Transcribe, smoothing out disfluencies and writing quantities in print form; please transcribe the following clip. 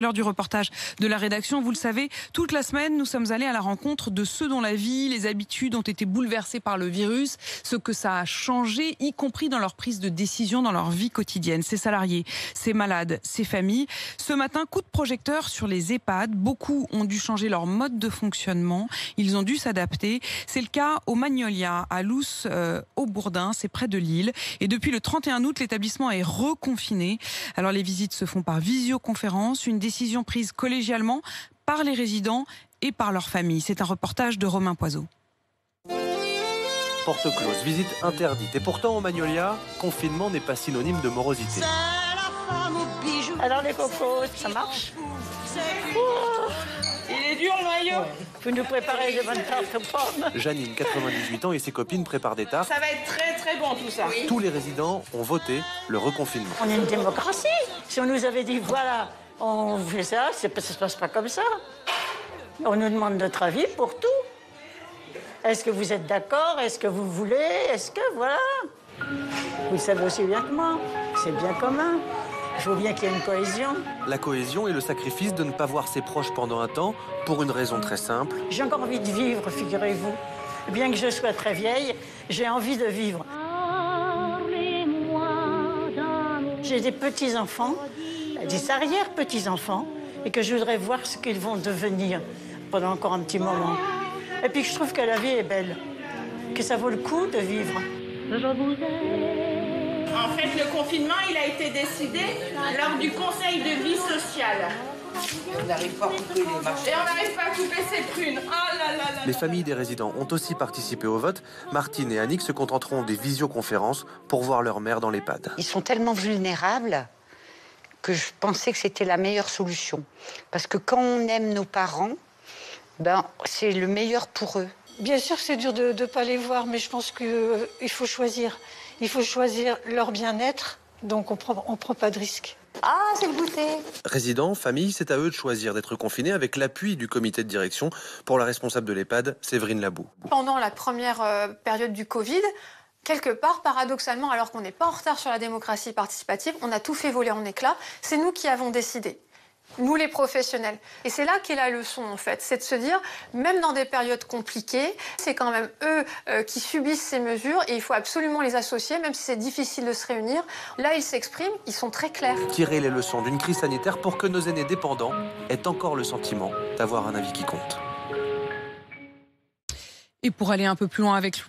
L'heure du reportage de la rédaction, vous le savez, toute la semaine, nous sommes allés à la rencontre de ceux dont la vie, les habitudes ont été bouleversées par le virus, ce que ça a changé, y compris dans leur prise de décision, dans leur vie quotidienne. Ces salariés, ces malades, ces familles. Ce matin, coup de projecteur sur les EHPAD. Beaucoup ont dû changer leur mode de fonctionnement. Ils ont dû s'adapter. C'est le cas au Magnolia, à Lous, au Bourdin, c'est près de Lille. Et depuis le 31 août, l'établissement est reconfiné. Alors les visites se font par visioconférence, une décision prise collégialement par les résidents et par leurs familles. C'est un reportage de Romain Poiseau. Porte close, visite interdite. Et pourtant, au Magnolia, confinement n'est pas synonyme de morosité. Alors les cocos, ça marche? Il est dur le maillot. Vous nous préparez de bonnes tartes aux pommes? Janine, 98 ans, et ses copines préparent des tartes. Ça va être très très bon tout ça. Oui. Tous les résidents ont voté le reconfinement. On est une démocratie. Si on nous avait dit, voilà, on fait ça, ça se passe pas comme ça. On nous demande notre avis pour tout. Est-ce que vous êtes d'accord? Est-ce que vous voulez? Est-ce que, voilà. Vous le savez aussi bien que moi. C'est bien commun. Il faut bien qu'il y ait une cohésion. La cohésion et le sacrifice de ne pas voir ses proches pendant un temps, pour une raison très simple. J'ai encore envie de vivre, figurez-vous. Bien que je sois très vieille, j'ai envie de vivre. J'ai des petits-enfants, des arrière-petits-enfants, et que je voudrais voir ce qu'ils vont devenir pendant encore un petit moment. Et puis je trouve que la vie est belle, que ça vaut le coup de vivre. En fait, le confinement, il a été décidé lors du conseil de vie sociale. On n'arrive pas à couper les marchés. Et on n'arrive pas à couper ses prunes. Oh là là là. Les familles des résidents ont aussi participé au vote. Martine et Annick se contenteront des visioconférences pour voir leur mère dans l'EHPAD. Ils sont tellement vulnérables que je pensais que c'était la meilleure solution. Parce que quand on aime nos parents, c'est le meilleur pour eux. Bien sûr que c'est dur de ne pas les voir, mais je pense qu'il faut choisir. Il faut choisir leur bien-être, donc on prend pas de risque. Ah, c'est le goûter. Résidents, familles, c'est à eux de choisir d'être confinés avec l'appui du comité de direction pour la responsable de l'EHPAD, Séverine Labou. Pendant la première période du Covid, quelque part, paradoxalement, alors qu'on n'est pas en retard sur la démocratie participative, on a tout fait voler en éclats. C'est nous qui avons décidé. Nous, les professionnels. Et c'est là qu'est la leçon, en fait. C'est de se dire, même dans des périodes compliquées, c'est quand même eux qui subissent ces mesures et il faut absolument les associer, même si c'est difficile de se réunir. Là, ils s'expriment, ils sont très clairs. Tirer les leçons d'une crise sanitaire pour que nos aînés dépendants aient encore le sentiment d'avoir un avis qui compte. Et pour aller un peu plus loin avec Louis,